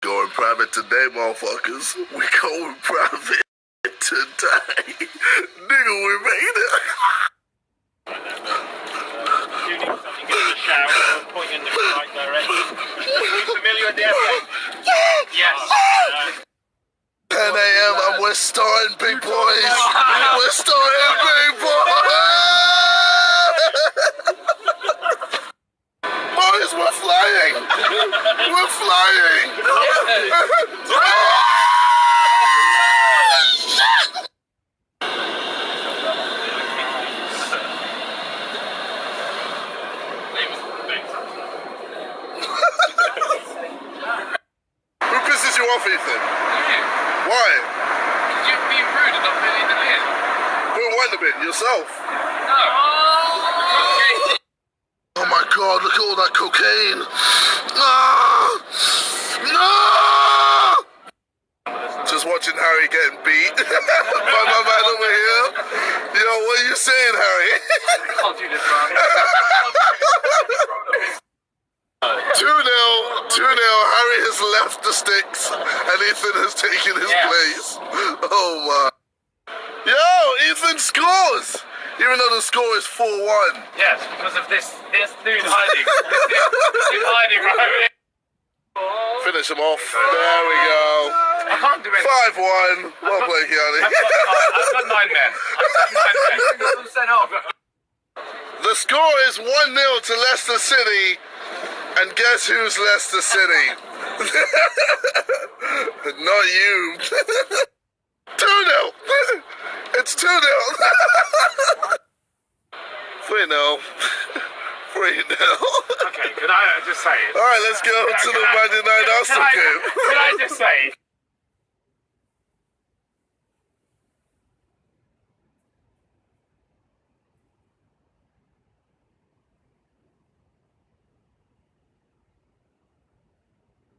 Going private today, motherfuckers. We going private today. Nigga, we made it. You need something, give it a shout and point in the right direction. Are you familiar with the airplane? Yes. 10 a.m. and we're starting, big boys. We're starting, big boys. Boys, we're flying. We're flying. Who pisses you off, Ethan? Why? You're being rude and not filling them in. Who won the bit? Yourself? No. Oh my god, look at all that cocaine. Ah! No! Just watching Harry getting beat by my man over here. Yo, what are you saying, Harry? Can't do this, man. 2-0, Harry has left the sticks and Ethan has taken his place. Oh my. Yo, Ethan scores! Even though the score is 4-1. Yes, because of this dude hiding. This dude hiding right over here. Finish him off. There we go. I can't do it. 5-1. Well played, Keanu. I've got 9 men. I've got 9 men. Sent off. The score is 1-0 to Leicester City. And guess who's Leicester City? Not you. 2-0. It's 2-0. 3-0. 3-0. Okay, can I just say it? Alright, let's go to the Man United Arsenal game. Can I just say